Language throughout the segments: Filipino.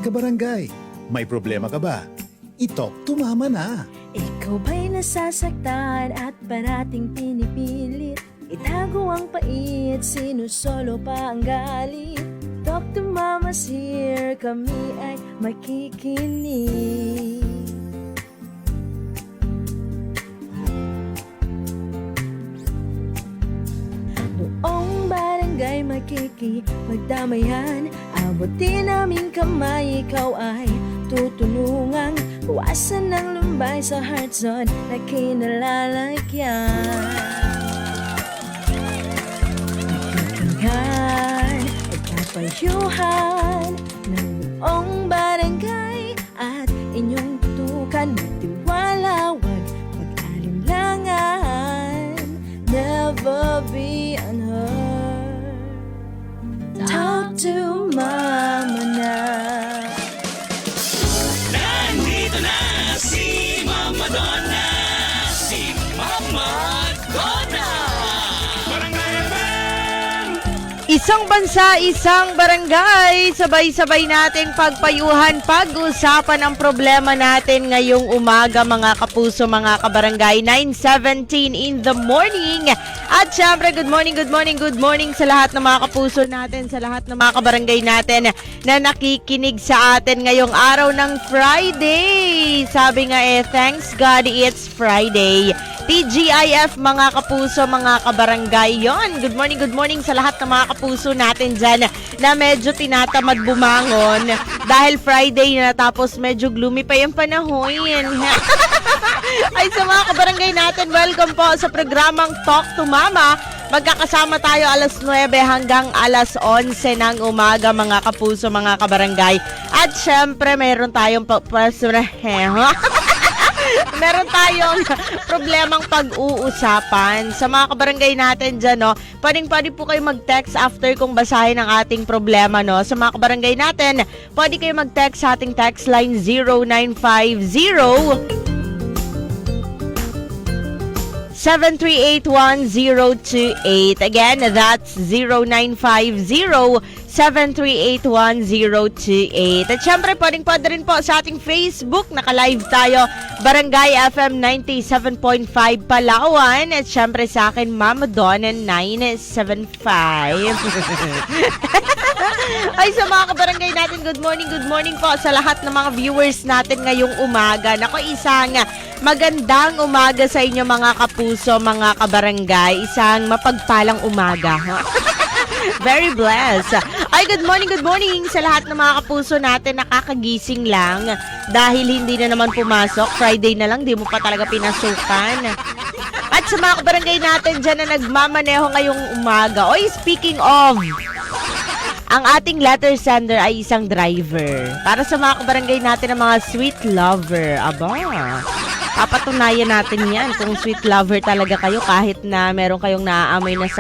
Kabarangay, may problema ka ba? I-talk to mama na. Ikaw ba'y nasasaktan at parating pinipilit? Itago ang pait, sinusolo pa ang galit. Talk to mama's here, kami ay makikinig. Buong barangay makikipagdamayan. Abutin naming kamay, ikaw ay tutulungang bawasan ng lumbay sa heart zone na kinalalagyan. Nagkakangan at kapayuhan ng buong barangay at inyong tutukan. Magtiwala, wag mag-alinlangan. Never be unheard. Talk to mama na. Nandito na si Mama Donna, si Mama Donna. Barangay FM! Isang bansa, isang barangay. Sabay-sabay nating pagpayuhan, pag-usapan ang problema natin ngayong umaga, mga kapuso, mga kabarangay. 9:17 in the morning. At syempre, good morning sa lahat ng mga kapuso natin, sa lahat ng mga kabarangay natin na nakikinig sa atin ngayong araw ng Friday. Sabi nga thanks God it's Friday. TGIF, mga kapuso, mga kabarangay. Yon, good morning sa lahat ng mga kapuso natin dyan na medyo tinatamad bumangon dahil Friday na, tapos medyo gloomy pa yung panahon. Ay, sa mga kabarangay natin, welcome po sa programang Talk to Mama. Magkakasama tayo alas 9 hanggang alas 11 ng umaga, mga kapuso, mga kabarangay. At syempre, meron tayong meron tayong problemang pag-uusapan sa mga kabarangay natin dyan, no? Pwede po kayo mag-text after kung basahin ang ating problema, no? Sa mga kabarangay natin, pwede kayo mag-text sa ating text line 0950 7381028. Again, that's 0950-7381028. At syempre, pwede rin po sa ating Facebook. Naka-live tayo, Barangay FM 97.5 Palawan. At syempre sa akin, Mama Donna 975. Ay, sa mga kabarangay natin, good morning po sa lahat ng mga viewers natin ngayong umaga. Nako, isang magandang umaga sa inyo, mga kapuso, mga kabarangay. Isang mapagpalang umaga. Very blessed. Ay, good morning sa lahat ng mga kapuso natin. Nakakagising lang dahil hindi na naman pumasok. Friday na lang, di mo pa talaga pinasukan. At sa mga kabarangay natin dyan na nagmamaneho ngayong umaga. Oy, speaking of, ang ating letter sender ay isang driver. Para sa mga kabarangay natin ng mga sweet lover. Aba, papatunayan natin yan kung sweet lover talaga kayo kahit na meron kayong naaamoy na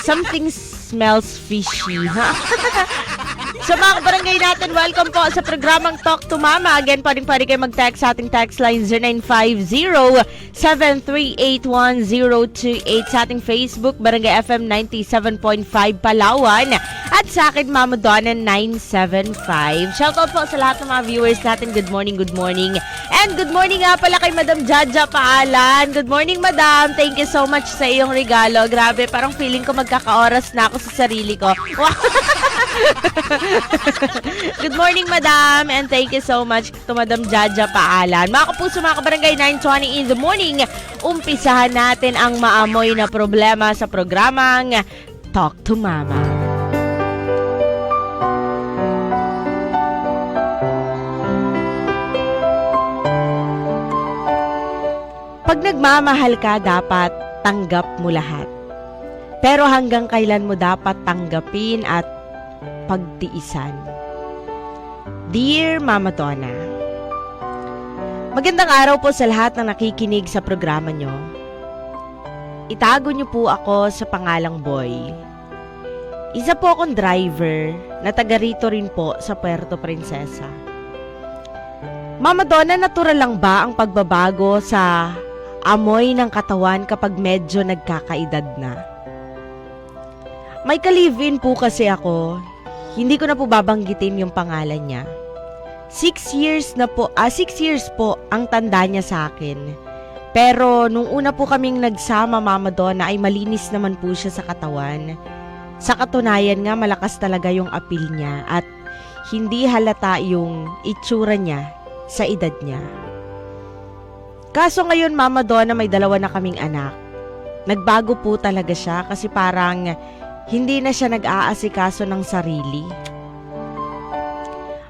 something smells fishy, ha? Sa mga kabarangay natin, welcome po sa programang Talk to Mama. Again, pwede kayo mag-text sa ating text line 0950-7381028, sa ating Facebook, Barangay FM 97.5 Palawan, at sa akin, Mama Donna 975. Shoutout po sa lahat ng mga viewers natin. Good morning. And good morning nga pala kay Madam Jaja Paalan. Good morning, Madam. Thank you so much sa iyong regalo. Grabe, parang feeling ko magkakaoras na ako sa sarili ko. Good morning, Madam, and thank you so much to Madam Jaja Paalan. Mga kapuso, mga kabarangay, 9:20 in the morning, umpisahan natin ang maamoy na problema sa programang Talk to Mama. Pag nagmamahal ka, dapat tanggap mo lahat. Pero hanggang kailan mo dapat tanggapin at pagtiisan? Dear Mama Donna, magandang araw po sa lahat ng nakikinig sa programa nyo. Itago nyo po ako sa pangalang Boy. Isa po akong driver na taga rito rin po sa Puerto Princesa. Mama Donna, natural lang ba ang pagbabago sa amoy ng katawan kapag medyo nagkakaedad na? May ka-live-in po kasi ako. hindi ko na po babanggitin yung pangalan niya. 6 years po ang tanda niya sa akin. Pero nung una po kaming nagsama, Mama Donna, ay malinis naman po siya sa katawan. Sa katunayan nga, malakas talaga yung apil niya at hindi halata yung itsura niya sa edad niya. Kaso ngayon, Mama Donna, may 2 na kaming anak. Nagbago po talaga siya kasi parang hindi na siya nag-aasikaso ng sarili.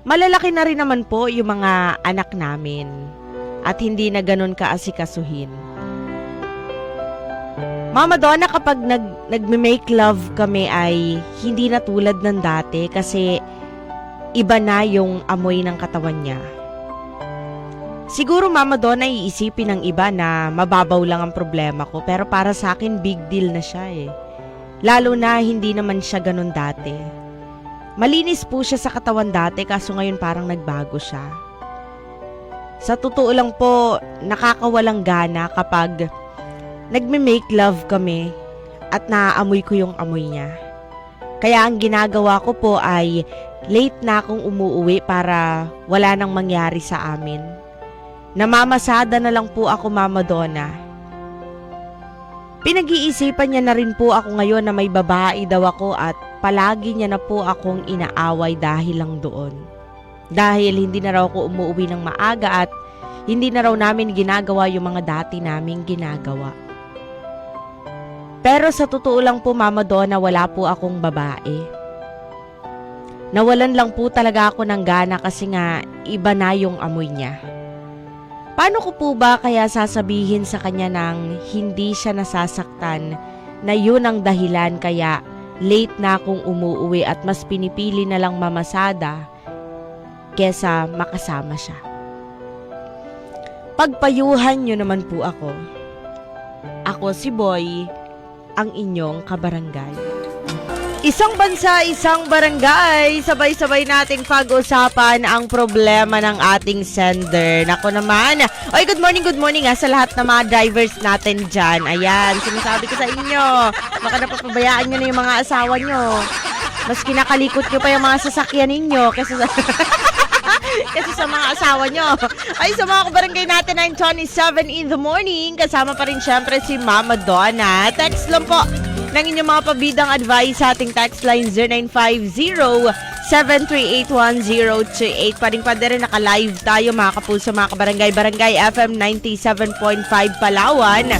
Malalaki na rin naman po yung mga anak namin at hindi na ganun kaasikasuhin. Mama Donna, kapag nagme-make love kami ay hindi na tulad ng dati kasi iba na yung amoy ng katawan niya. Siguro, Mama Donna, iisipin ng iba na mababaw lang ang problema ko, pero para sa akin big deal na siya eh. Lalo na hindi naman siya ganun dati. Malinis po siya sa katawan dati kaso ngayon parang nagbago siya. Sa totoo lang po, nakakawalang gana kapag nagme-make love kami at naaamoy ko yung amoy niya. Kaya ang ginagawa ko po ay late na akong umuuwi para wala nang mangyari sa amin. Namamasada na lang po ako, Mama Donna. Pinag-iisipan niya na rin po ako ngayon na may babae daw ako at palagi niya na po akong inaaway dahil lang doon. Dahil hindi na raw ako umuwi ng maaga at hindi na raw namin ginagawa yung mga dati naming ginagawa. Pero sa totoo lang po, Mama Donna, wala po akong babae. Nawalan lang po talaga ako ng gana kasi nga iba na yung amoy niya. Paano ko po ba kaya sasabihin sa kanya nang hindi siya nasasaktan na yun ang dahilan kaya late na akong umuuwi at mas pinipili na lang mamasada kesa makasama siya? Pagpayuhan nyo naman po ako. Ako si Boy, ang inyong kabarangay. Isang bansa, isang barangay, sabay-sabay nating pag-usapan ang problema ng ating sender. Nako naman. Oy, good morning sa lahat ng mga drivers natin dyan. Ayan, sinasabi ko sa inyo, baka napapabayaan nyo na yung mga asawa nyo. Mas kinakalikot nyo pa yung mga sasakyan ninyo kasi sa mga asawa nyo. Ay, sa mga kabarangay natin, 9:27 in the morning. Kasama pa rin syempre si Mama Donna. Text lang po ng inyong mga pabidang advice sa ating text line 0950-738-1028. Paring-pwede rin naka-live tayo mga kapuso, mga kabarangay. Barangay FM 97.5 Palawan.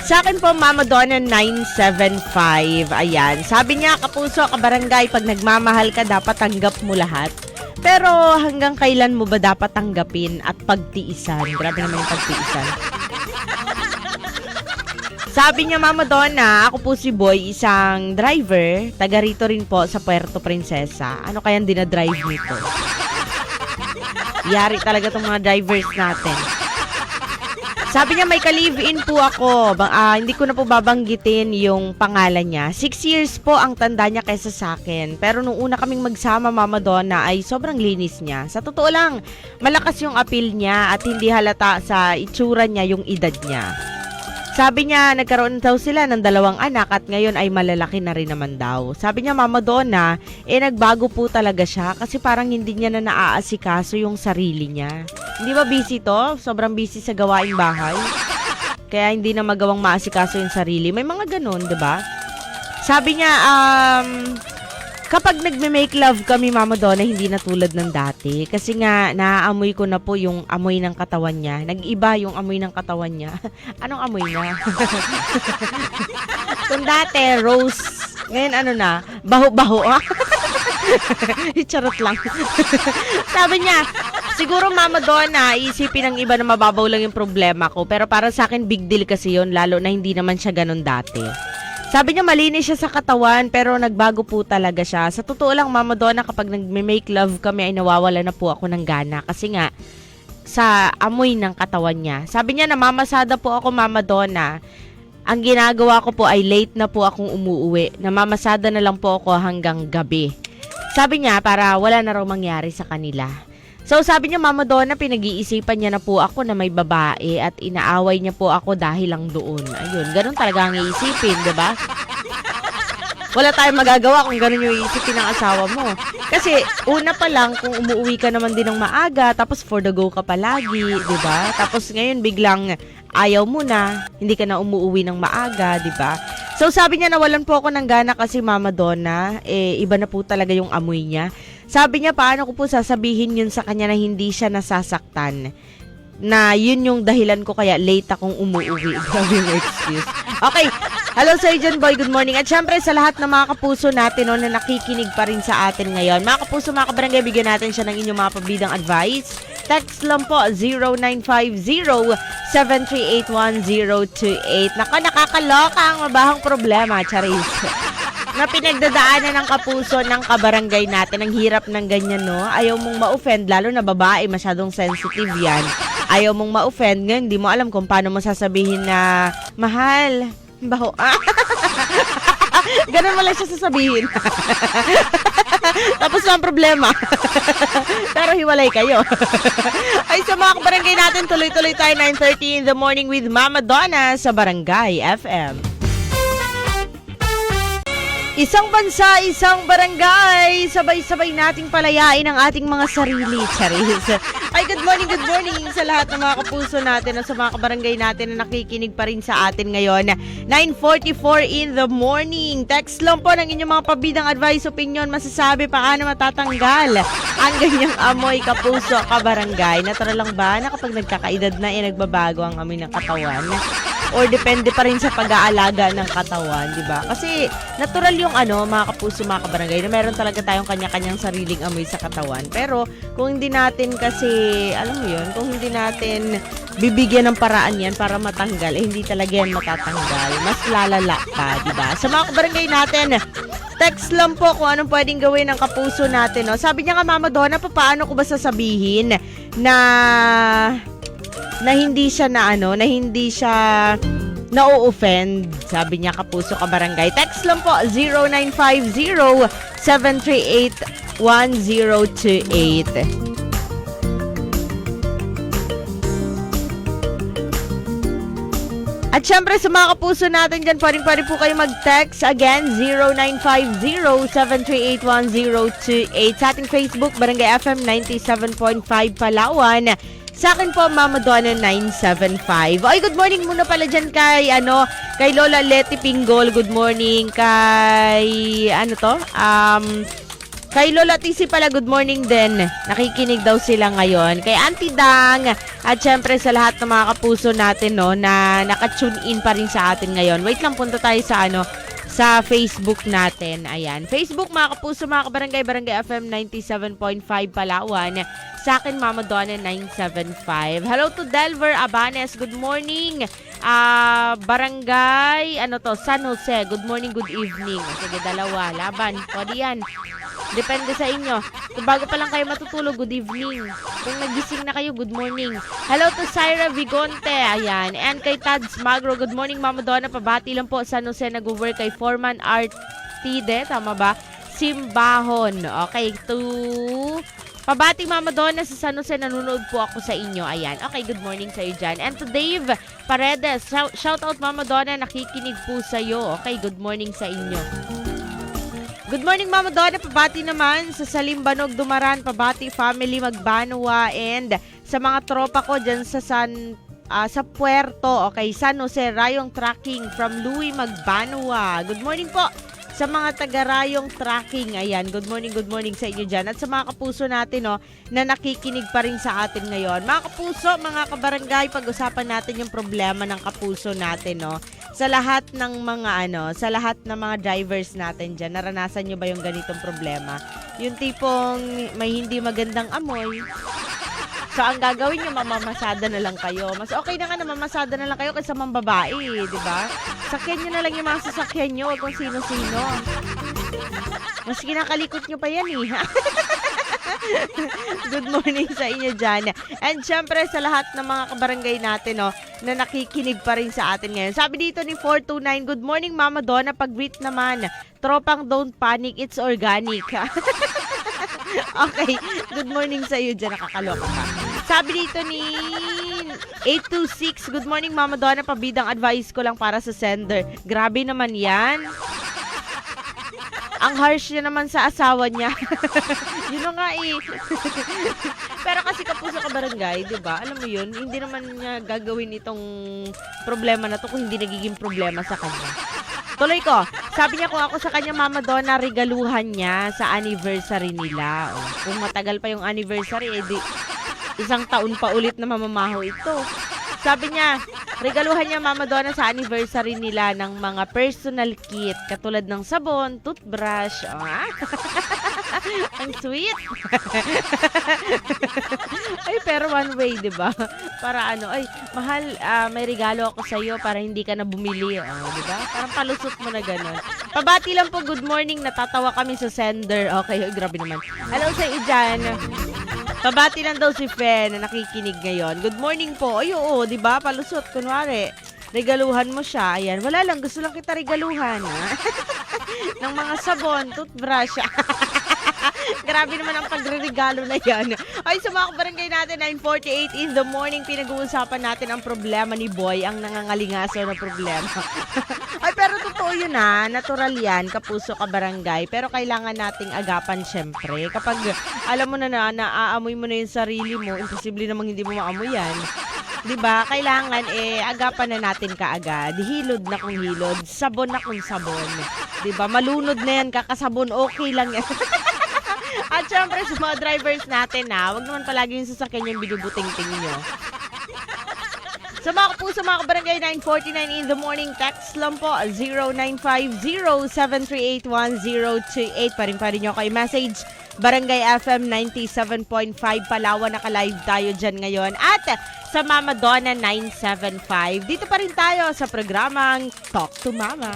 Sa akin po, Mama Donna 975. Ayan. Sabi niya, kapuso, kabarangay, pag nagmamahal ka, dapat tanggap mo lahat. Pero hanggang kailan mo ba dapat tanggapin at pagtiisan? Grabe naman yung pagtiisan. Sabi niya, Mama Donna, ako po si Boy, isang driver, taga rito rin po sa Puerto Princesa. Ano kayang dinadrive nito? Yari talaga itong mga drivers natin. Sabi niya, may ka-live-in po ako. Hindi ko na po babanggitin yung pangalan niya. 6 years po ang tanda niya kaysa sa akin. Pero nung una kaming magsama, Mama Donna, ay sobrang linis niya. Sa totoo lang, malakas yung appeal niya at hindi halata sa itsura niya yung edad niya. Sabi niya, nagkaroon daw sila ng 2 anak at ngayon ay malalaki na rin naman daw. Sabi niya, Mama Donna, nagbago po talaga siya kasi parang hindi niya na naaasikaso yung sarili niya. Hindi ba busy to? Sobrang busy sa gawaing bahay. Kaya hindi na magawang maasikaso yung sarili. May mga ganun, diba? Sabi niya, kapag nagme-make love kami, Mama Donna, hindi na tulad ng dati. Kasi nga, naaamoy ko na po yung amoy ng katawan niya. Nag-iba yung amoy ng katawan niya. Anong amoy niya? Kung dati, rose. Ngayon, ano na? Baho-baho. Charot lang. Sabi niya, siguro, Mama Donna, isipin ng iba na mababaw lang yung problema ko. Pero para sa akin, big deal kasi yun, lalo na hindi naman siya ganun dati. Sabi niya, malinis siya sa katawan pero nagbago po talaga siya. Sa totoo lang, Mama Donna, kapag nagme-make love kami ay nawawala na po ako ng gana. Kasi nga, sa amoy ng katawan niya. Sabi niya, namamasada po ako, Mama Donna. Ang ginagawa ko po ay late na po akong umuuwi. Namamasada na lang po ako hanggang gabi. Sabi niya, para wala na raw mangyari sa kanila. So sabi niya, Mama Donna, pinag-iisipan niya na po ako na may babae at inaaway niya po ako dahil lang doon. Ayun, ganun talaga ang iisipin, diba? wala tayong magagawa kung ganun yung iisipin ng asawa mo. Kasi, una pa lang, kung umuwi ka naman din ng maaga, tapos for the go ka palagi, di ba? Tapos ngayon, biglang ayaw mo na, hindi ka na umuwi ng maaga, di ba? So, sabi niya, nawalan po ako ng gana kasi Mama Donna, iba na po talaga yung amoy niya. Sabi niya, paano ko po sasabihin yun sa kanya na hindi siya nasasaktan? Na yun yung dahilan ko kaya late akong umuwi. Grabe yung excuse. Okay. Hello, Sir John Boy. Good morning. At syempre sa lahat ng mga kapuso natin no, na nakikinig pa rin sa atin ngayon. Mga kapuso, mga kabarangay, bigyan natin siya ng inyong mga pabidang advice. Text lang po 0950-738-1028. Nakakaloka ang mabahang problema, Charis. Na pinagdadaanan ng kapuso ng kabarangay natin. Ang hirap ng ganyan, no? Ayaw mong ma-offend, lalo na babae, masyadong sensitive yan. Ayaw mong ma-offend, ngayon hindi mo alam kung paano mo sasabihin na, mahal, baho. Ganun mo lang siya sasabihin. Tapos ang problema. Pero hiwalay kayo. Ay, sa mga kabarangay natin, tuloy-tuloy tayo 9:30 in the morning with Mama Donna sa Barangay FM. Isang bansa, isang barangay, sabay-sabay nating palayain ang ating mga sarili, Charis. Ay, good morning sa lahat ng mga kapuso natin at sa mga kabarangay natin na nakikinig pa rin sa atin ngayon. 9:44 in the morning. Text lang po ng inyong mga pabidang advice, opinion, masasabi, paano matatanggal ang ganyang amoy kapuso, kabarangay. Natural lang ba na kapag nagkakaedad na, nagbabago ang amoy ng katawan? Or depende pa rin sa pag-aalaga ng katawan, di ba? Kasi natural yung mga kapuso, mga kabarangay, na meron talaga tayong kanya-kanyang sariling amoy sa katawan. Pero kung hindi natin kasi, alam mo yun, kung hindi natin bibigyan ng paraan yan para matanggal, hindi talaga yan matatanggal. Mas lalala pa, di ba? Sa mga kabarangay natin, text lang po kung anong pwedeng gawin ng kapuso natin. No? Sabi niya nga, Mama Donna, paano ko ba sasabihin na hindi siya na hindi siya na-offend, sabi niya kapuso, kabarangay. Text lang po 0950-738-1028. At syempre sa mga kapuso natin dyan, pwede po kayo mag-text again 0950-738-1028 sa ating Facebook, Barangay FM 97.5 Palawan. Sa akin po, Mama Donna 975. Ay, good morning muna pala dyan kay Lola Leti Pinggol. Good morning kay, kay Lola Tisi pala, good morning din. Nakikinig daw sila ngayon. Kay Auntie Dang. At syempre sa lahat ng mga kapuso natin, no, na naka-tune in pa rin sa atin ngayon. Wait lang, punta tayo sa sa Facebook natin. Ayan. Facebook, mga kapuso, mga kabarangay, Barangay FM 97.5 Palawan. Sa akin, Mama Donna 975. Hello to Delver Abanes. Good morning. Barangay, San Jose. Good morning, good evening. Sige, dalawa. Laban. O diyan. Depende sa inyo. Kung bago pa lang kayo matutulog, good evening. Kung nagising na kayo, good morning. Hello to Syra Vigonte. Ayan. And kay Tads Magro. Good morning, Mama Donna. Pabati lang po. San Jose nag-work kay Foreman Artide. Tama ba? Simbahon. Okay. Pabati, Mama Donna, sa San Jose, nanonood po ako sa inyo. Ayan. Okay, good morning sa iyo dyan. And to Dave Paredes, shout out, Mama Donna, nakikinig po sa iyo. Okay, good morning sa inyo. Good morning, Mama Donna. Pabati naman sa Salimbanog, Dumaran. Pabati, family Magbanwa. And sa mga tropa ko dyan sa sa Puerto. Okay, San Jose, Rayong Tracking from Louie Magbanwa. Good morning po sa mga taga-Rayong Tracking. Ayan, good morning sa inyo dyan. At sa mga kapuso natin, no, na nakikinig pa rin sa atin ngayon. Mga kapuso, mga kabarangay, pag-usapan natin yung problema ng kapuso natin, no. Sa lahat ng mga drivers natin dyan, naranasan nyo ba yung ganitong problema? Yung tipong may hindi magandang amoy. So, ang gagawin nyo, mamamasada na lang kayo. Mas okay na nga na mamasada na lang kayo kaysa mambabae, di ba? Sakyan nyo na lang yung mga sasakyan nyo, kung sino-sino. Mas kinakalikot nyo pa yan, eh. Good morning sa inyo dyan. And syempre, sa lahat ng mga kabarangay natin, no, na nakikinig pa rin sa atin ngayon. Sabi dito ni 429, good morning, Mama Donna. Pag-greet naman, tropang don't panic, it's organic. Okay, good morning sa iyo dyan, nakakaloka ka. Sabi dito ni 826, good morning, Mama Donna, pabidang advice ko lang para sa sender. Grabe naman yan. Ang harsh niya naman sa asawa niya. Yun na nga eh. Pero kasi kapuso ka barangay, di ba? Alam mo yun, hindi naman niya gagawin itong problema na to kung hindi nagiging problema sa kanya. Tuloy ko, sabi niya kung ako sa kanya, Mama Donna, regaluhan niya sa anniversary nila. O, kung matagal pa yung anniversary, edi isang taon pa ulit na mamamaho ito. Sabi niya, regaluhan niya, Mama Donna, sa anniversary nila ng mga personal kit, katulad ng sabon, toothbrush. Ang sweet. Ay, pero one way, di ba? Para ano, ay, mahal, may regalo ako sa iyo para hindi ka na bumili. Di ba? Parang palusot mo na gano'n. Pabati lang po, good morning. Natatawa kami sa sender. Okay, grabe naman. Hello sa iyo dyan. Pabati lang daw si Fe na nakikinig ngayon. Good morning po. Ay, oo, di ba? Palusot, kunwari. Regaluhan mo siya. Ayan, wala lang. Gusto lang kita regaluhan. Ng mga sabon, toothbrush. Grabe naman ang pagre-regalo na yan. Ay, sa mga kabarangay natin, 9:48 in the morning, pinag-uusapan natin ang problema ni Boy, ang nangangalingaso na problema. Ay, pero totoo yun natural yan, kapuso kabarangay. Pero kailangan nating agapan syempre. Kapag alam mo na naaamoy mo na yung sarili mo, imposible namang hindi mo maamoy yan. Diba? Kailangan agapan na natin kaagad. Hilod na kung hilod, sabon na kung sabon. Diba? Malunod na yan, kakasabon, okay lang yan. At syempre sa mga drivers natin wag naman palagi yung sasakyan yung binubuting-ting nyo. Sa mga kapuso, mga kabarangay, 9:49 in the morning, text lang po, 0950-738-1028. Pa rin nyo kayo message, Barangay FM 97.5, Palawan, naka-live tayo dyan ngayon. At sa Mama Donna 975, dito pa rin tayo sa programang Talk to Mama.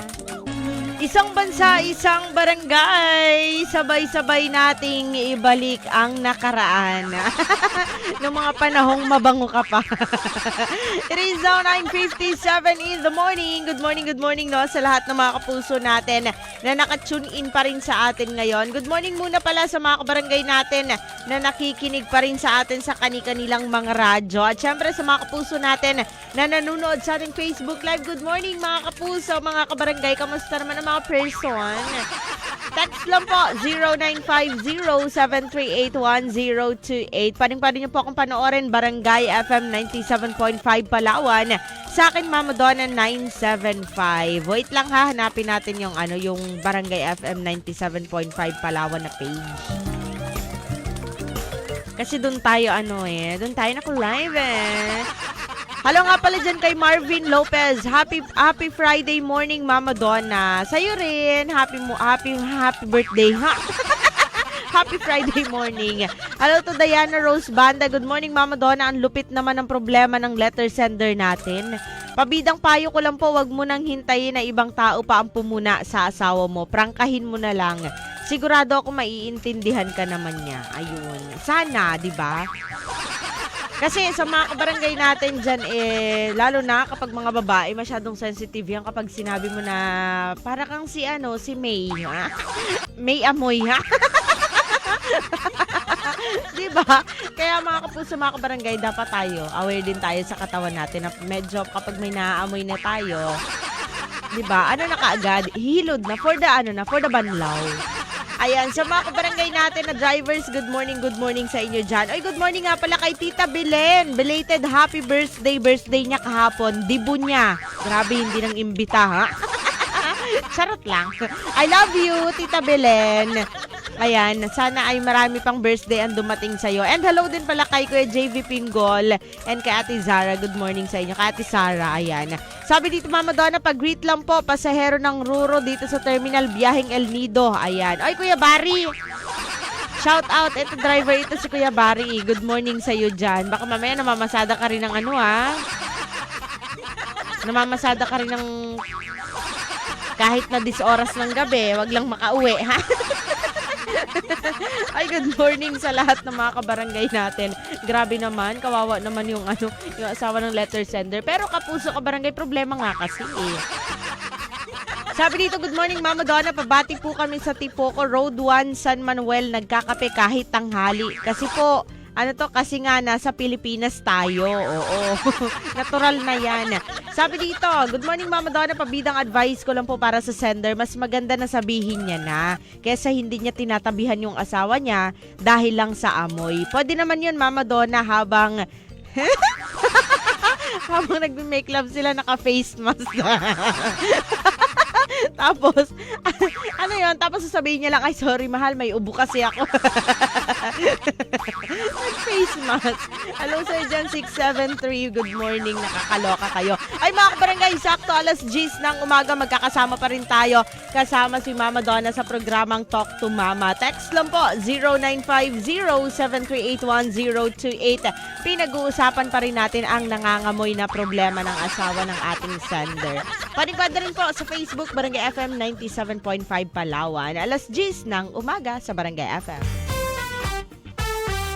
Isang bansa, isang barangay, sabay-sabay nating ibalik ang nakaraan. Noong mga panahong mabango ka pa. It is now 9:57 in the morning. Good morning no, sa lahat ng mga kapuso natin na nakatune in pa rin sa atin ngayon. Good morning muna pala sa mga kabarangay natin na nakikinig pa rin sa atin sa kani-kanilang mga radyo. At syempre sa mga kapuso natin na nanonood sa ating Facebook Live. Good morning mga kapuso, mga kabarangay. Kamusta naman ang mga person? Text lang po, 0950-738-1028. Pwede niyo po akong panoorin, Barangay FM 97.5 Palawan. Sa akin, Mama Donna 975. Wait lang hanapin natin yung yung Barangay FM 97.5 Palawan na page. Kasi doon tayo doon tayo live Hello nga pala dyan kay Marvin Lopez. Happy Friday morning, Mama Donna. Sa'yo rin. Happy birthday. Happy Friday morning. Hello to Diana Rose Banda. Good morning, Mama Donna. Ang lupit naman ng problema ng letter sender natin. Pabidang payo ko lang po, wag mo nang hintayin na ibang tao pa ang pumuna sa asawa mo. Prangkahin mo na lang. Sigurado ako maiintindihan ka naman niya. Ayun. Sana, di ba? Kasi sa mga kabarangay natin dyan, lalo na kapag mga babae, masyadong sensitive yan kapag sinabi mo na para kang si May, ha? May amoy, ha? Diba? Kaya mga kapuso, mga kabarangay, dapat tayo, aware din tayo sa katawan natin na medyo kapag may naaamoy na tayo, diba? Na kaagad? Hilod na for the banlaw. Ayan, sa mga kabarangay natin na drivers, good morning sa inyo dyan. Ay, good morning nga pala kay Tita Belen. Belated happy birthday niya kahapon. Dibo niya. Grabe, hindi nang imbita, ha? Charot lang. I love you, Tita Belen. Ayan, sana ay marami pang birthday ang dumating sa'yo. And hello din pala kay Kuya JV Pingol and kay Ate Zara. Good morning sa inyo. Kay Ate Sara, ayan. Sabi dito, Mama Donna, pag-greet lang po, pasahero ng Ruro dito sa terminal, biyaheng El Nido. Ayan. Oy, Kuya Barry! Shout out. Ito driver, ito si Kuya Barry. Good morning sa'yo dyan. Baka mamaya namamasada ka rin ng namamasada ka rin ng kahit na 10 oras ng gabi, wag lang makauwi, ha? Ay, good morning sa lahat ng mga kabarangay natin. Grabe naman, kawawa naman yung asawa ng letter sender. Pero kapuso kabarangay, problema nga kasi Sabi dito, good morning Mama Donna, pabati po kami sa Tipoco Road 1, San Manuel, nagkakape kahit tanghali. Kasi po, Ano to, kasi nga nasa Pilipinas tayo. Oo. Natural na yan. Sabi dito, good morning Mama Donna, pabidang advice ko lang po para sa sender. Mas maganda na sabihin niya na kesa hindi niya tinatabihan yung asawa niya dahil lang sa amoy. Pwede naman yun Mama Donna habang habang nagme-make love sila naka-face mask. Tapos, ano yun? Tapos sasabihin niya lang, ay sorry mahal, may ubo kasi ako. Face mask. Hello sa'yo dyan, 673. Good morning, nakakaloka kayo. Ay mga kabarangay, sakto alas 10 ng umaga, magkakasama pa rin tayo. Kasama si Mama Donna sa programang Talk to Mama. Text lang po, 0950-7381028. Pinag-uusapan pa rin natin ang nangangamoy na problema ng asawa ng ating sender. Pwede rin po sa Facebook, Barangay FM 97.5 Palawan. Alas 10 ng umaga sa Barangay FM.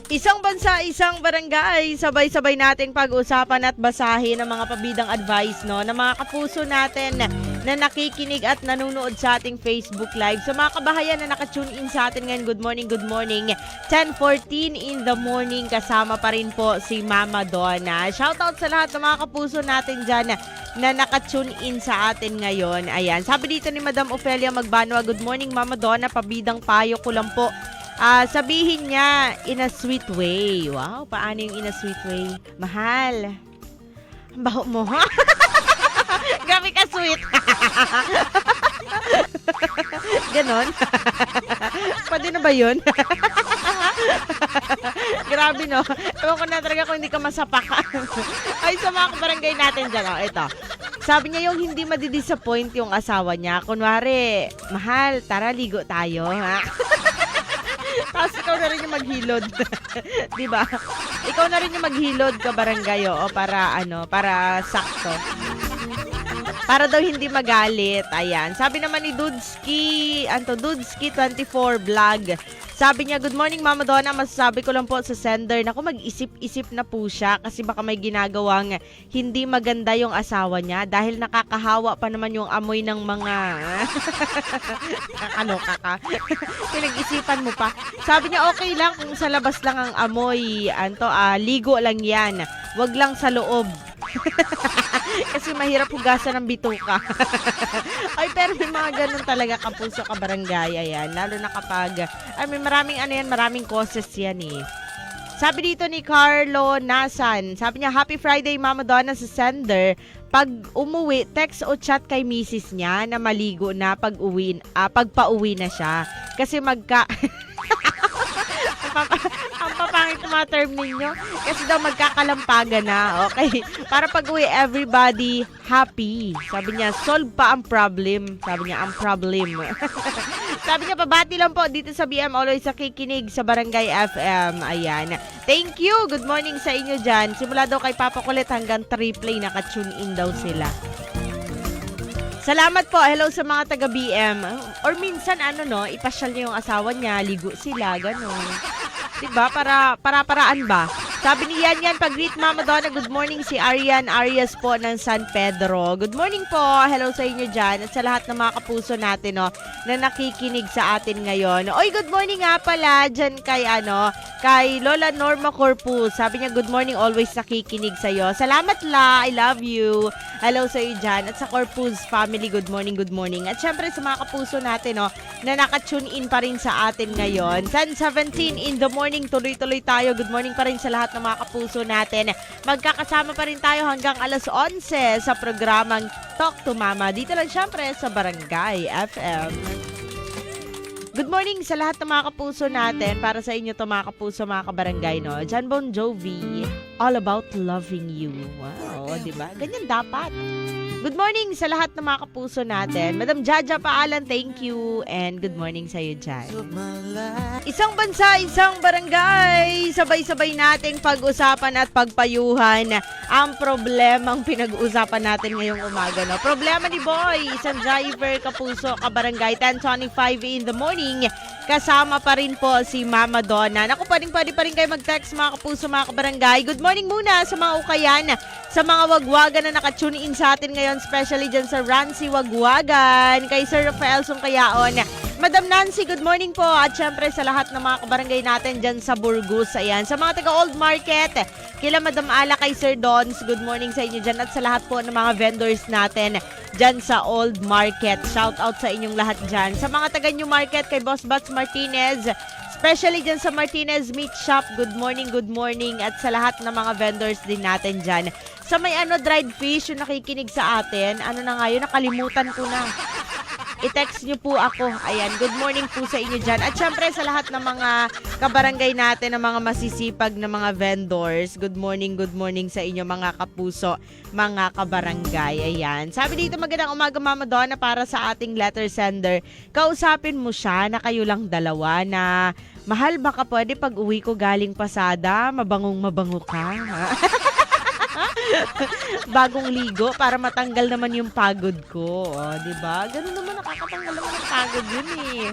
Isang bansa, isang barangay. Sabay-sabay nating pag-usapan at basahin ang mga pabidang advice no, ng mga kapuso natin na nakikinig at nanonood sa ating Facebook Live. Sa mga kabahayan na nakatune in sa atin ngayon, good morning, good morning. 10:14 in the morning, kasama pa rin po si Mama Donna. Shoutout sa lahat ng mga kapuso natin dyan na nakatune in sa atin ngayon. Ayan, sabi dito ni Madam Ofelia Magbanwa, good morning Mama Donna, pabidang payo ko lang po. Sabihin niya in a sweet way. Wow, paano yung in a sweet way? Mahal, ang baho mo, ha? Grabe ka sweet. Ganon. Pwede na ba yun? Grabe no. Ewan ko na talaga kung hindi ka masapak. Ay, sa mga kabarangay natin dyan. Oh, ito. Sabi niya yung hindi madidisappoint yung asawa niya. Kunwari, mahal, tara ligo tayo. Ha? Tapos ikaw na rin yung maghilod. Diba? Ikaw na rin yung maghilod ka barangay, o para para sakto. Para daw hindi magalit. Ayan. Sabi naman ni Dudski 24 vlog. Sabi niya, good morning Mama Donna, masasabi ko lang po sa sender na kung mag-isip-isip na po siya kasi baka may ginagawang hindi maganda yung asawa niya dahil nakakahawa pa naman yung amoy ng mga kakaloka ka. Pinag-isipan mo pa. Sabi niya, okay lang kung sa labas lang ang amoy. Ligo lang yan. Wag lang sa loob. Kasi mahirap hugasan ng bituka. Ay, pero may mga ganun talaga kapuso ka barangay. Ayan, lalo na kapag may maraming causes yan eh. Sabi dito ni Carlo Nasan, sabi niya, Happy Friday Mama Donna sa sender. Pag umuwi, text o chat kay misis niya na maligo na pagpa-uwi na siya. Kasi ang papangit ng mga term ninyo. Kasi daw magkakalampagan na. Okay? Para pag-uwi, everybody happy. Sabi niya, solve pa ang problem. Sabi niya, ang problem. Sabi niya, pabati lang po dito sa BM. Always sa kikinig sa Barangay FM. Ayan. Thank you. Good morning sa inyo dyan. Simula daw kay Papa Kulit hanggang triple naka-tune in daw sila. Salamat po. Hello sa mga taga-BM. Or minsan, ipasyal niya yung asawa niya, ligo sila, gano'n. Diba? Paraan ba? Sabi ni Yan, pag-greet Mama Donna, good morning si Arian Arias po ng San Pedro. Good morning po. Hello sa inyo dyan at sa lahat ng mga kapuso natin, na nakikinig sa atin ngayon. Oy, good morning nga pala dyan kay Lola Norma Corpus. Sabi niya, good morning, always nakikinig sa'yo. Salamat la, I love you. Hello sa iyo dyan. At sa Corpus family, good morning, good morning. At syempre sa mga kapuso natin, na nakatune in pa rin sa atin ngayon. 10:17 in the morning, tuloy-tuloy tayo. Good morning pa rin sa lahat ng mga kapuso natin. Magkakasama pa rin tayo hanggang alas 11 sa programang Talk to Mama. Dito lang syempre sa Barangay FM. Good morning sa lahat ng mga kapuso natin. Para sa inyo to mga kapuso, mga kabarangay, John Bon Jovi, All About Loving You. Wow, diba? Ganyan dapat. Good morning sa lahat ng mga kapuso natin. Madam Jaja Paalan, thank you. And good morning sa iyo dyan. Isang bansa, isang barangay. Sabay-sabay nating pag-usapan at pagpayuhan ang problemang pinag-uusapan natin ngayong umaga. Problema ni Boy, isang driver, kapuso, kabarangay, 10:25 in the morning. Kasama pa rin po si Mama Donna. Naku, pwede pa rin kayo mag-text mga kapuso, mga kabarangay. Good morning muna sa mga ukayan, sa mga wagwagan na nakatune in sa atin ngayon, especially dyan sa Rancy Wagwagan, kay Sir Rafael Sungkayaon, Madam Nancy, good morning po. At syempre sa lahat ng mga kabarangay natin dyan sa Burgos. Ayan. Sa mga taga Old Market, kila Madam Ala, kay Sir Dons, good morning sa inyo dyan. At sa lahat po ng mga vendors natin dyan sa Old Market. Shout out sa inyong lahat dyan. Sa mga taga New Market, kay Boss Bats Martinez, especially dyan sa Martinez Meat Shop, good morning, good morning. At sa lahat ng mga vendors din natin dyan. Sa may dried fish, yung nakikinig sa atin, ano na nga yun, nakalimutan ko na. I-text nyo po ako. Ayan, good morning po sa inyo dyan. At syempre sa lahat ng mga kabarangay natin, ng mga masisipag na mga vendors, good morning sa inyo mga kapuso, mga kabarangay. Ayan. Sabi dito, magandang umaga Mama Donna, para sa ating letter sender. Kausapin mo siya na kayo lang dalawa na, mahal baka pwede pag uwi ko galing pasada, mabango ka. Bagong ligo para matanggal naman yung pagod ko. O, diba? Ganun naman, nakakatanggal naman ng pagod yun eh.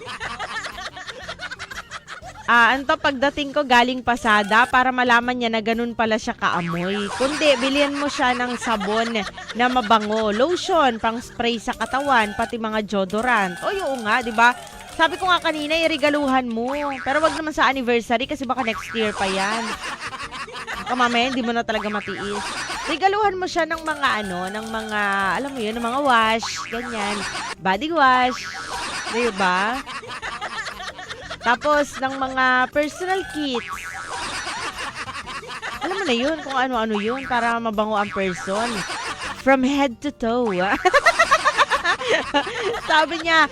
Anto, pagdating ko galing pasada para malaman niya na ganun pala siya kaamoy. Kundi, bilihan mo siya ng sabon na mabango, lotion, pang spray sa katawan, pati mga deodorant. O, yung nga, diba? Sabi ko nga kanina, irigaluhan mo. Pero wag naman sa anniversary kasi baka next year pa yan. Baka mamaya, hindi mo na talaga matiis. Regaluhan mo siya ng mga ng mga, alam mo yun, ng mga wash, ganyan. Body wash, diba? Tapos, ng mga personal kits. Alam mo na yun, kung ano-ano yun, para mabango ang person. From head to toe. Sabi niya,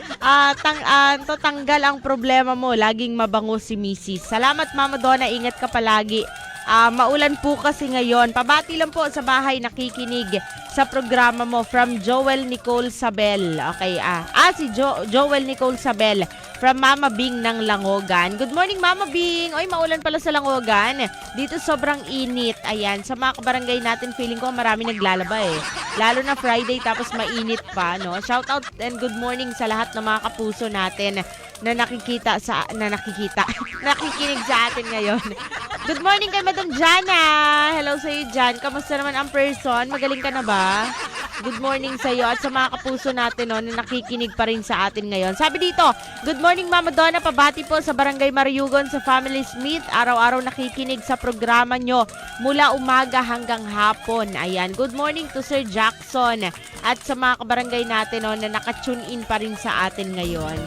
tanggal ang problema mo, laging mabango si Mrs. Salamat Mama Donna, ingat ka palagi. Maulan po kasi ngayon. Pabati lang po sa bahay nakikinig sa programa mo from Joel Nicole Sabel. Okay, si Joel Nicole Sabel from Mama Bing ng Langogan. Good morning Mama Bing. Oy, maulan pala sa Langogan. Dito sobrang init. Ayan, sa mga kabarangay natin feeling ko marami naglalaba eh. Lalo na Friday tapos mainit pa, no? Shout out and good morning sa lahat ng mga kapuso natin na nakikinig sa atin ngayon. Good morning kay Madam Jana. Hello sa iyo, Jan. Kamusta naman ang person? Magaling ka na ba? Good morning sa iyo at sa mga kapuso natin na nakikinig pa rin sa atin ngayon. Sabi dito, good morning Mama Donna. Pabati po sa Barangay Mariugon sa Family Smith. Araw-araw nakikinig sa programa nyo mula umaga hanggang hapon. Ayan. Good morning to Sir Jackson at sa mga kabarangay natin na nakatune in pa rin sa atin ngayon.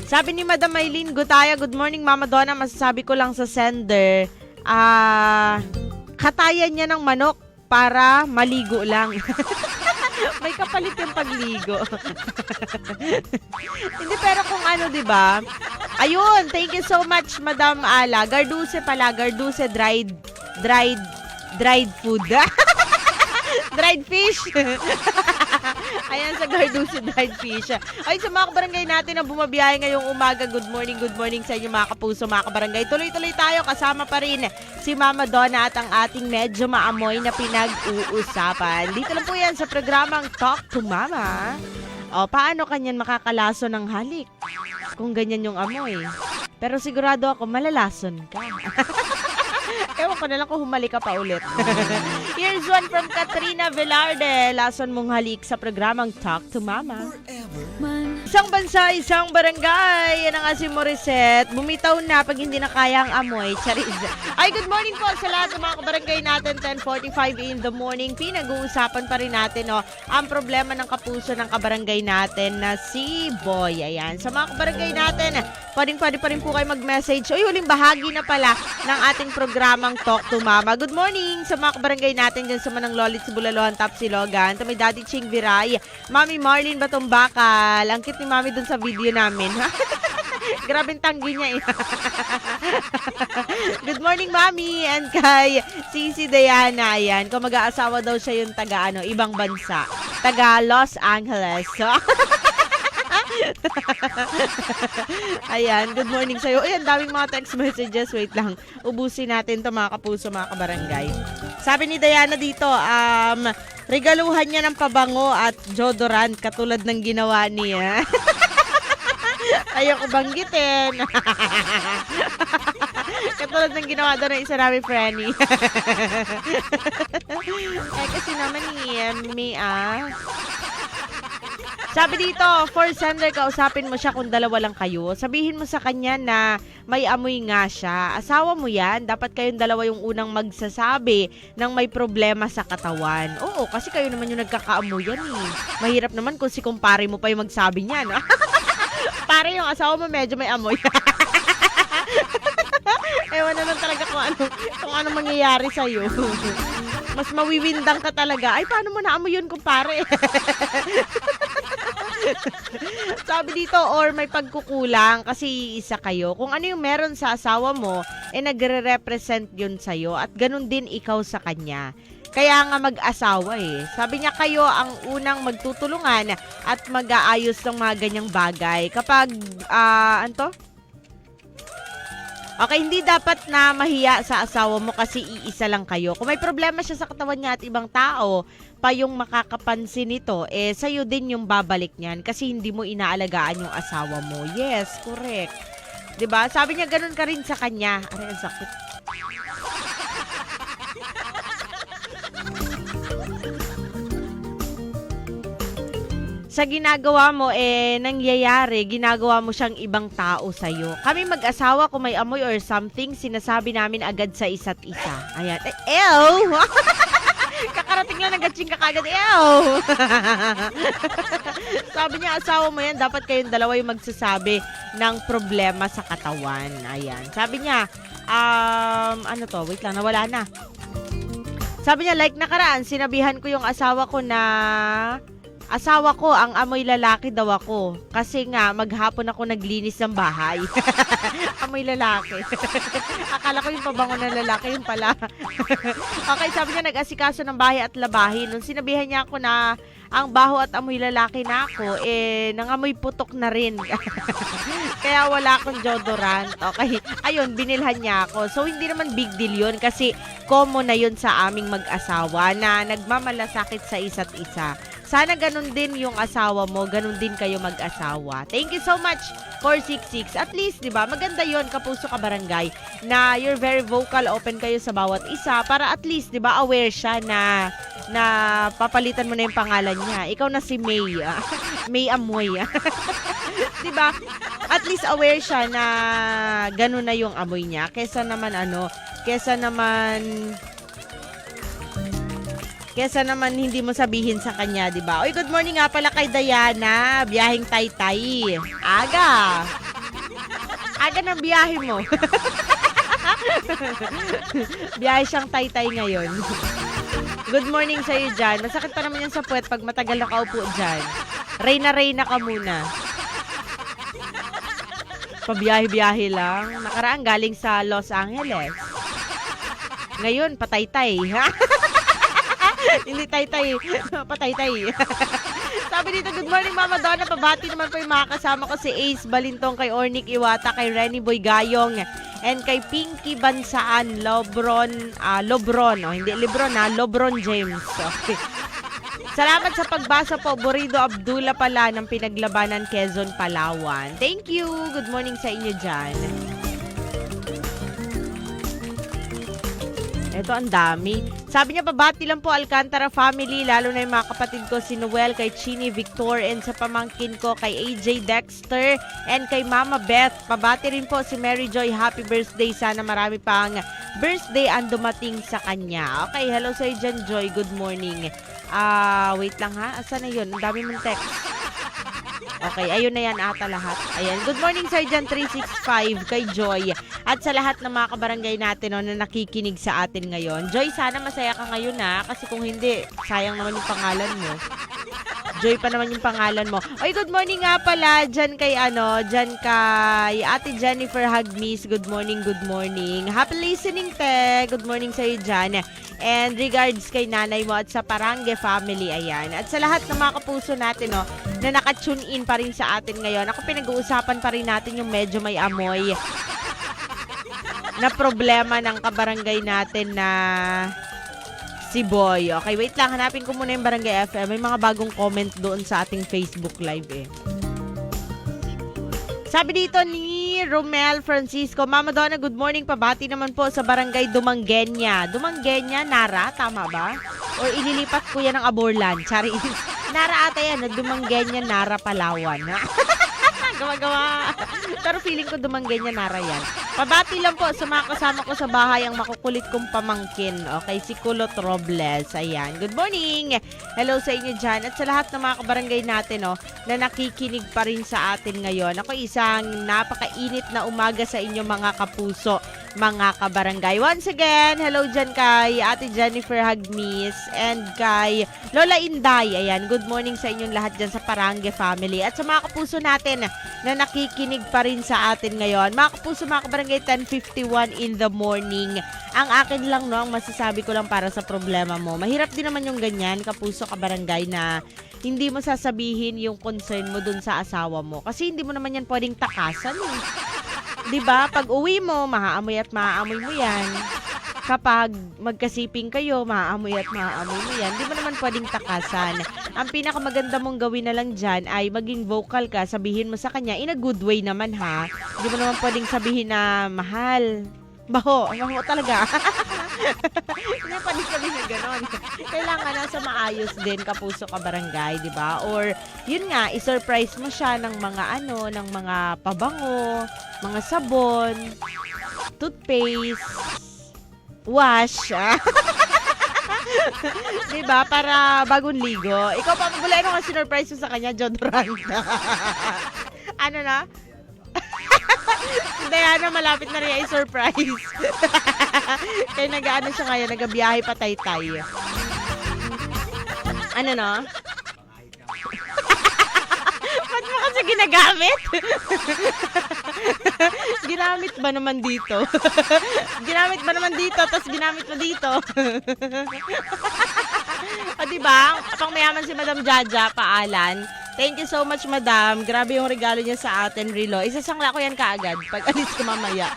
Sabi ni Madam Maylene Gutaya, good morning Mama Donna, masasabi ko lang sa sender, katayan niya ng manok para maligo lang. May kapalit yung pagligo. Hindi, pero kung diba? Ayun, thank you so much Madam Ala. Garduse pala, Garduse dried food. Dried fish. Ayan, sa Garduse dried fish. Ay, sa mga kabarangay natin na bumabiyahe ngayong umaga, good morning sa inyo mga kapuso, mga kabarangay. Tuloy-tuloy tayo, kasama pa rin si Mama Donna at ang ating medyo maamoy na pinag-uusapan. Dito lang po yan sa programang Talk to Mama. O, paano kanyan makakalason ng halik? Kung ganyan yung amoy. Pero sigurado ako, malalason ka. Ewan ko na lang kung humalik ka pa ulit. Here's one from Katrina Velarde. Lason mong halik sa programang Talk to Mama. Isang bansa, isang barangay. Yan ang si Morissette. Bumitaw na pag hindi na kaya ang amoy. Charis. Ay, good morning po sa lahat ng mga kabarangay natin. 10:45 in the morning. Pinag-uusapan pa rin natin ang problema ng kapuso ng kabarangay natin na si Boy. Ayan. Sa mga kabarangay natin, pwede pa rin po kayo mag-message. Uy, huling bahagi na pala ng ating programang Talk to Mama. Good morning sa mga kabarangay natin dyan sa Manang Lolit, Bulalohan, Tapsilogan. Ito may Daddy Ching Viray, Mami Marlene Batumbakal. Ang cute ni Mami dun sa video namin. Grabing tanggi niya eh. Good morning Mami. And kay Sisi Diana. Ayan, kung mag-aasawa daw siya yung taga ibang bansa. Taga Los Angeles. So, ayan, good morning sa'yo. Ayan, daming mga text messages. Wait lang, ubusin natin to mga kapuso, mga kabarangay. Sabi ni Diana dito, regaluhan niya ng pabango at deodorant katulad ng ginawa niya. Ayoko banggitin. Katulad ng ginawa doon ng isa namin Frenny. Kasi naman Sabi dito, for sender, kausapin mo siya kung dalawa lang kayo. Sabihin mo sa kanya na may amoy nga siya. Asawa mo yan, dapat kayong dalawa yung unang magsasabi ng may problema sa katawan. Oo, kasi kayo naman yung nagkakaamoyan eh. Mahirap naman kung si kumpare mo pa yung magsabi niya, no? Pare, yung asawa mo medyo may amoy. Ewan na lang talaga kung ano mangyayari sa'yo. Mas mawiwindang ka talaga. Ay, paano mo naamoy yun, kumpare? Sabi dito, or may pagkukulang kasi isa kayo. Kung ano yung meron sa asawa mo, nagre-represent yun sa'yo at ganun din ikaw sa kanya. Kaya nga mag-asawa eh. Sabi niya kayo ang unang magtutulungan at mag-aayos ng mga ganyang bagay. Kapag, okay, hindi dapat na mahiya sa asawa mo kasi iisa lang kayo. Kung may problema siya sa katawan niya at ibang tao pa yung makakapansin nito, sa'yo din yung babalik niyan kasi hindi mo inaalagaan yung asawa mo. Yes, correct. 'Di ba? Sabi niya ganun ka rin sa kanya. Aray, ang sakit. Sa ginagawa mo, nangyayari, ginagawa mo siyang ibang tao sa'yo. Kami mag-asawa, kung may amoy or something, sinasabi namin agad sa isa't isa. Ayan. Ew! Kakarating lang ng gatching ka kagad. Ew! Sabi niya, asawa mo yan, dapat kayong dalawa yung magsasabi ng problema sa katawan. Ayan. Sabi niya, ano to? Wait lang, nawala na. Sabi niya, like nakaraan, sinabihan ko yung asawa ko na asawa ko, ang amoy lalaki daw ako. Kasi nga, maghapon ako naglinis ng bahay. Amoy lalaki. Akala ko yung pabango ng lalaki, yung pala. Okay, sabi niya, nag-asikaso ng bahay at labahin. Nung sinabihan niya ako na ang baho at amoy lalaki na ako, nangamoy putok na rin. Kaya wala akong deodorant. Okay, ayun, binilhan niya ako. So, hindi naman big deal yun kasi common na yun sa aming mag-asawa na nagmamalasakit sa isa't isa. Sana ganun din yung asawa mo, ganun din kayo mag-asawa. Thank you so much for 66. At least, di ba, maganda yon kapuso ka barangay, na you're very vocal, open kayo sa bawat isa para at least, di ba, aware siya na papalitan mo na yung pangalan niya. Ikaw na si May. May Amoy. Di ba? At least aware siya na ganun na yung amoy niya. Kesa naman hindi mo sabihin sa kanya, di ba? Oy, good morning nga pala kay Diana. Biyaheng Taytay. Aga ng biyahe mo. Biyahe siyang Taytay ngayon. Good morning sa'yo dyan. Masakit pa naman yan sa puwet pag matagal nakaupo dyan. Reyna ka muna. Pabiyahe-biyahe lang. Nakaraan galing sa Los Angeles. Ngayon, pataytay. Hindi taytay. Pataytay. Sabi dito, good morning Mama Donna. Pabati naman po yung mga kasama ko, si Ace Balintong, kay Ornick Iwata, kay Renny Boy Gayong, and kay Pinky Bansaan, Lobron, hindi Lebron Lobron James. Okay. Salamat sa pagbasa po, Burido Abdullah pala ng Pinaglabanan, Quezon, Palawan. Thank you. Good morning sa inyo dyan. Ito, ang dami. Sabi niya, pabati lang po Alcantara family, lalo na yung mga kapatid ko, si Noel, kay Chini Victor, and sa pamangkin ko, kay AJ Dexter, and kay Mama Beth. Pabati rin po si Mary Joy, happy birthday. Sana marami pang birthday ang dumating sa kanya. Okay, hello sa'yo dyan, Joy. Good morning. Wait lang ha. Asan na yun? Ang dami mong text. Okay, ayun na yan ata lahat. Ayan. Good morning, Sergeant 365, kay Joy. At sa lahat ng mga kabarangay natin na nakikinig sa atin ngayon. Joy, sana masaya ka ngayon kasi kung hindi, sayang naman yung pangalan mo. Joy pa naman yung pangalan mo. Oy, good morning nga pala dyan kay Ate Jennifer Hagmis. Good morning, good morning. Happy listening, te. Good morning sa'yo dyan. And regards kay nanay mo at sa Parange family, ayan. At sa lahat ng mga kapuso natin, na naka-tune in pa rin sa atin ngayon. Ako, pinag-uusapan pa rin natin yung medyo may amoy na problema ng kabarangay natin na si Boy. Okay, wait lang. Hanapin ko muna yung Barangay FM. May mga bagong comment doon sa ating Facebook Live Sabi dito ni Romel Francisco, Mama Donna, good morning. Pabati naman po sa Barangay Dumanguenya. Dumanguenya, Nara, tama ba? Or ililipat ko yan ng Aborlan? Chari. Nara ata yan, Dumanggen yan, Nara Palawan. Gawa-gawa. Pero feeling ko Dumanggen yan, Nara yan. Pabati lang po sa mga kasama ko sa bahay ang makukulit kong pamangkin. Okay, si Kulot Robles. Ayan. Good morning. Hello sa inyo dyan. At sa lahat ng mga kabarangay natin, na nakikinig pa rin sa atin ngayon. Ako isang napakainit na umaga sa inyo mga kapuso, mga kabarangay. Once again, hello dyan kay Ate Jennifer Hagmis and kay Lola Inday. Ayan, good morning sa inyong lahat dyan sa Parange family. At sa mga kapuso natin na nakikinig pa rin sa atin ngayon. Mga kapuso, mga kabarangay, 10:51 in the morning. Ang akin lang, ang masasabi ko lang para sa problema mo. Mahirap din naman yung ganyan, kapuso, kabarangay, na hindi mo sasabihin yung concern mo dun sa asawa mo. Kasi hindi mo naman yan pwedeng takasan. 'Di ba? Pag uwi mo, maaamoy at maaamoy mo yan. Kapag magkasiping kayo, maaamoy at maaamoy mo yan. Di mo naman pwedeng takasan. Ang pinakamaganda mong gawin na lang dyan ay maging vocal ka. Sabihin mo sa kanya, in a good way naman ha. Di mo naman pwedeng sabihin na, mahal, baho talaga. Hindi pwedeng sabihin na gano'n. Kailangan nasa maayos din, kapuso, kabarangay, di ba? Or, yun nga, isurprise mo siya ng mga ng mga pabango, mga sabon, toothpaste, wash. Diba? Para bagong ligo. Ikaw pa, mabulay ano ka sinurprise mo sa kanya, deodorant. Ano na? Hindi, malapit na rin yung surprise. Kaya nag-ano siya ngayon, nag-biyahe pa Taytay. Ano na? Ba't mo kasi ginagamit? Ginamit ba naman dito? Ginamit ba naman dito? Tapos ginamit mo dito? O diba? Pang mayaman si Madam Jaja, paalan. Thank you so much, Madam. Grabe yung regalo niya sa atin, Rilo. Isasangla ko yan kaagad pag alis ko mamaya.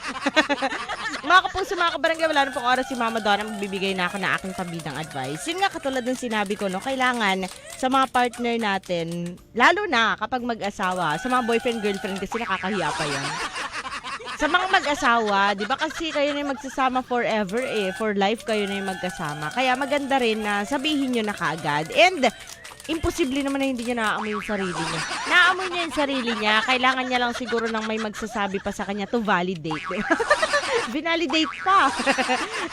Mga kapuso, mga kabarangay, wala na pong oras si Mama Donna. Magbibigay na ako ng aking pabidang advice. Yun nga, katulad ng sinabi ko, kailangan sa mga partner natin, lalo na kapag mag-asawa, sa mga boyfriend-girlfriend kasi nakakahiya pa yan. Sa mga mag-asawa, di ba kasi kayo na yung magsasama forever for life kayo na yung magkasama. Kaya maganda rin na sabihin nyo na kaagad. And imposible naman na hindi niya naaamoy yung sarili niya. Naaamoy niya yung sarili niya, kailangan niya lang siguro ng may magsasabi pa sa kanya to validate. Binalidate pa.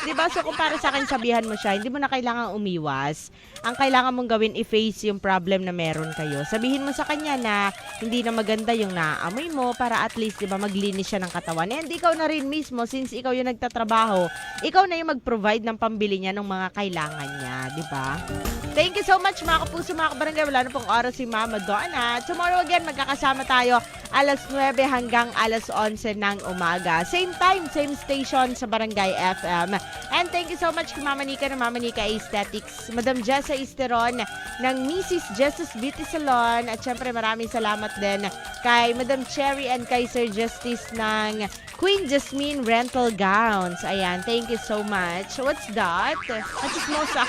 Diba? So kung para sa akin sabihan mo siya, hindi mo na kailangan umiwas. Ang kailangan mong gawin, i-face yung problem na meron kayo. Sabihin mo sa kanya na hindi na maganda yung naaamoy mo para at least, diba, maglinis siya ng katawan. And ikaw na rin mismo, since ikaw yung nagtatrabaho, ikaw na yung mag-provide ng pambili niya ng mga kailangan niya. Diba? Thank you so much, mga kapuso, mga kabarangay. Wala na pong oras si Mama Donna. Tomorrow again, magkakasama tayo alas 9 hanggang alas 11 ng umaga. Same time, same station sa Barangay FM. And thank you so much kay Mama Nika ng Mama Nika Aesthetics, Madam Jessa Isteron ng Mrs. Jessa's Beauty Salon. At syempre maraming salamat din kay Madam Cherry and kay Sir Justice ng Queen Jasmine Rental Gowns. Ayan, thank you so much. What's that? Chismosa.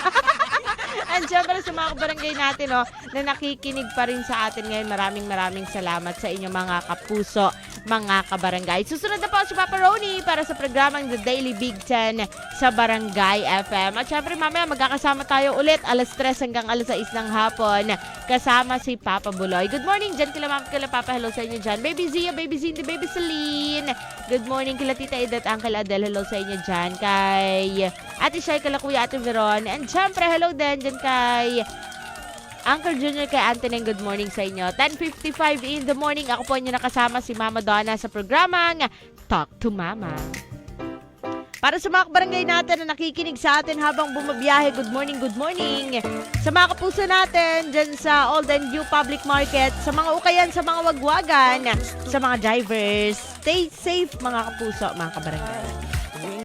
And syempre sa mga kabarangay natin na nakikinig pa rin sa atin ngayon, maraming salamat sa inyo mga kapuso, mga kabarangay. Susunod na po si Papa Roni para sa programang The Daily Big 10 sa Barangay FM. At syempre mamaya magkakasama tayo ulit alas 3 hanggang alas 6 ng hapon kasama si Papa Buloy. Good morning dyan kila Mama, kila Papa. Hello sa inyo dyan. Baby Zia, Baby Cindy, Baby Celine. Good morning kila Tita Edith, Uncle Adel. Hello sa inyo dyan. Kay Ate Shai, kala Kuya Ate Veron. And syempre hello din dyan kay Uncle Junior, kay Anthony. Good morning sa inyo. 10:55 in the morning. Ako po inyo nakasama si Mama Donna sa programang Talk to Mama. Para sa mga kabarangay natin na nakikinig sa atin habang bumabiyahe, good morning, good morning. Sa mga kapuso natin dyan sa Old and New Public Market, sa mga ukayan, sa mga wagwagan, sa mga drivers, stay safe mga kapuso, mga kabarangay.